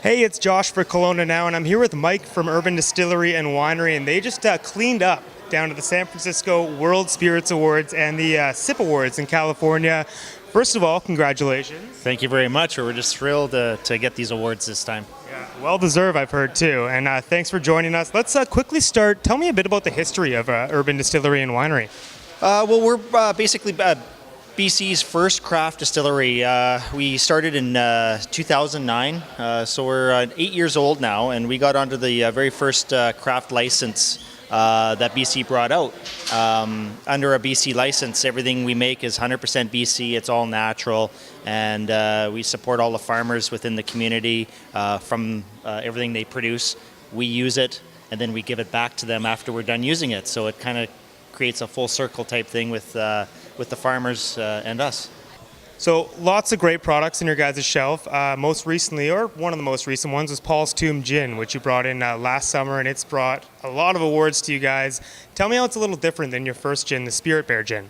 Hey, it's Josh for Kelowna Now, and I'm here with Mike from Urban Distillery and Winery, and they just cleaned up down to the San Francisco World Spirits Awards and the SIP Awards in California. First of all, congratulations. Thank you very much. We're just thrilled to get these awards this time. Yeah, well deserved, I've heard too, and thanks for joining us. Let's quickly start. Tell me a bit about the history of Urban Distillery and Winery. Well, we're basically BC's first craft distillery. We started in 2009, so we're 8 years old now, and we got onto the very first craft license that BC brought out. Under a BC license, everything we make is 100% BC, it's all natural, and we support all the farmers within the community from everything they produce. We use it, and then we give it back to them after we're done using it, so it kind of creates a full circle type thing with the farmers and us. So lots of great products in your guys' shelf. Most recently, or one of the most recent ones, was Paul's Tomb Gin, which you brought in last summer, and it's brought a lot of awards to you guys. Tell me how it's a little different than your first gin, the Spirit Bear Gin.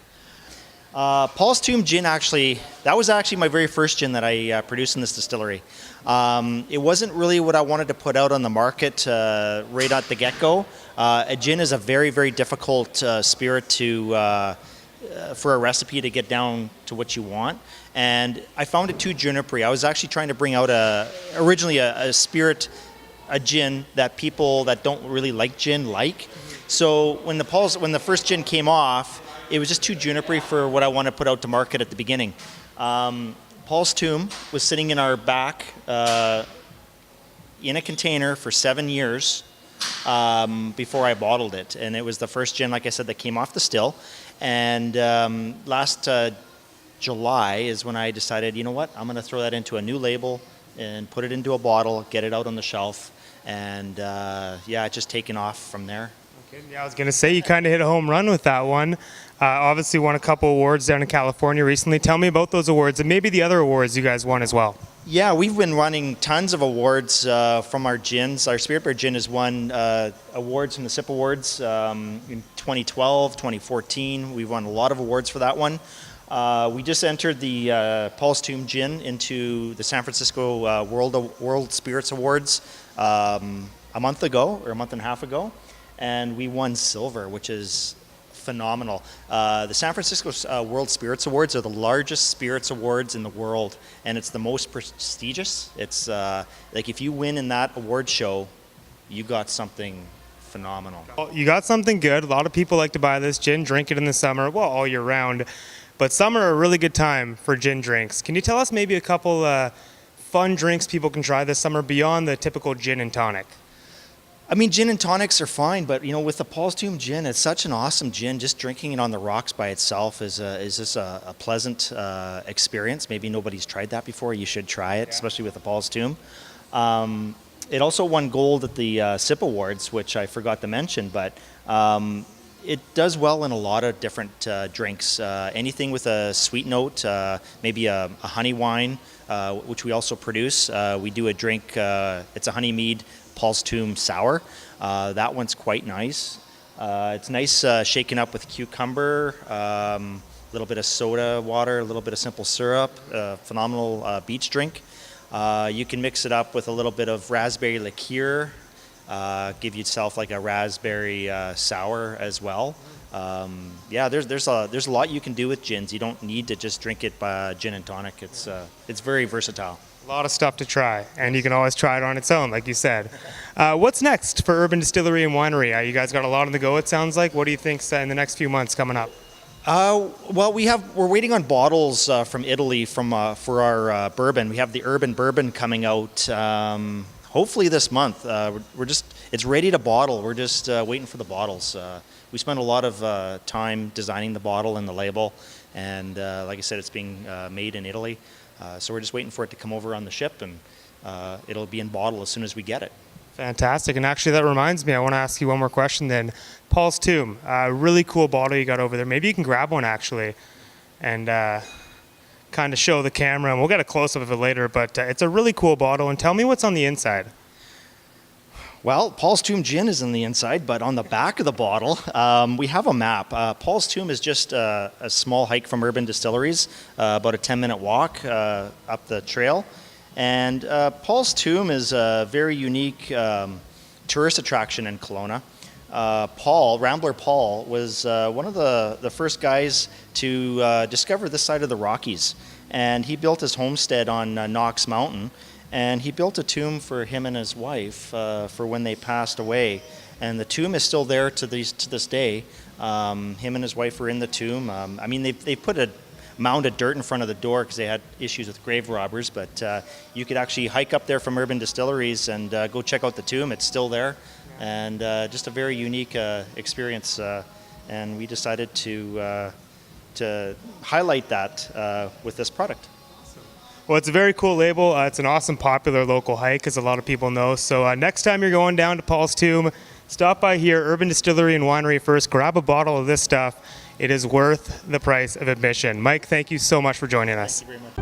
Paul's Tomb Gin, that was actually my very first gin that I produced in this distillery. It wasn't really what I wanted to put out on the market right at the get-go. A gin is a very, very difficult spirit for a recipe to get down to what you want, and I found it too junipery. I was actually trying to bring out originally a spirit, a gin that people that don't really like gin like. So when the first gin came off, it was just too junipery for what I want to put out to market at the beginning. Paul's Tomb was sitting in our back in a container for 7 years before I bottled it, and it was the first gin, like I said, that came off the still. And last July is when I decided, you know what, I'm going to throw that into a new label and put it into a bottle, get it out on the shelf, and yeah, it's just taken off from there. Okay, yeah, I was going to say you kind of hit a home run with that one. Obviously won a couple awards down in California recently. Tell me about those awards and maybe the other awards you guys won as well. Yeah, we've been running tons of awards from our gins. Our Spirit Bear Gin has won awards from the SIP Awards in 2012, 2014. We've won a lot of awards for that one. We just entered the Paul's Tomb Gin into the San Francisco World Spirits Awards a month ago, or a month and a half ago, and we won silver, which is phenomenal. The San Francisco World Spirits Awards are the largest spirits awards in the world, and it's the most prestigious. It's like if you win in that award show, you got something phenomenal. Well, you got something good. A lot of people like to buy this gin, drink it in the summer, well, all year round. But summer a really good time for gin drinks. Can you tell us maybe a couple fun drinks people can try this summer beyond the typical gin and tonic? I mean, gin and tonics are fine, but you know, with the Paul's Tomb Gin, it's such an awesome gin. Just drinking it on the rocks by itself is just a pleasant experience. Maybe nobody's tried that before. You should try it, especially with the Paul's Tomb. It also won gold at the SIP Awards, which I forgot to mention, but it does well in a lot of different drinks. Anything with a sweet note, maybe a honey wine, which we also produce. We do a drink, it's a honey mead Paul's Tomb Sour. That one's quite nice. It's nice shaken up with cucumber, a little bit of soda water, a little bit of simple syrup, phenomenal beach drink. You can mix it up with a little bit of raspberry liqueur, give yourself like a raspberry sour as well. Yeah, there's a lot you can do with gins. You don't need to just drink it by gin and tonic. It's very versatile. A lot of stuff to try, and you can always try it on its own, like you said. What's next for Urban Distillery and Winery? You guys got a lot on the go, it sounds like. What do you think's in the next few months coming up? Well, we're waiting on bottles from Italy for our bourbon. We have the Urban Bourbon coming out hopefully this month. It's ready to bottle. We're just waiting for the bottles. We spent a lot of time designing the bottle and the label, and like I said, it's being made in Italy. So we're just waiting for it to come over on the ship, and it'll be in bottle as soon as we get it. Fantastic. And actually that reminds me, I want to ask you one more question then. Paul's Tomb, really cool bottle you got over there. Maybe you can grab one actually and kind of show the camera, and we'll get a close-up of it later, but it's a really cool bottle. And tell me what's on the inside. Well, Paul's Tomb Gin is in the inside, but on the back of the bottle, we have a map. Paul's Tomb is just a small hike from Urban Distilleries, about a 10-minute walk up the trail. And Paul's Tomb is a very unique tourist attraction in Kelowna. Rambler Paul, was one of the first guys to discover this side of the Rockies. And he built his homestead on Knox Mountain. And he built a tomb for him and his wife for when they passed away. And the tomb is still there to this day. Him and his wife were in the tomb. I mean, they put a mound of dirt in front of the door because they had issues with grave robbers. But you could actually hike up there from Urban Distilleries and go check out the tomb. It's still there. And just a very unique experience. And we decided to highlight that with this product. Well, it's a very cool label. It's an awesome, popular local hike, as a lot of people know. So next time you're going down to Paul's Tomb, stop by here, Urban Distillery and Winery first. Grab a bottle of this stuff. It is worth the price of admission. Mike, thank you so much for joining us. Thank you very much.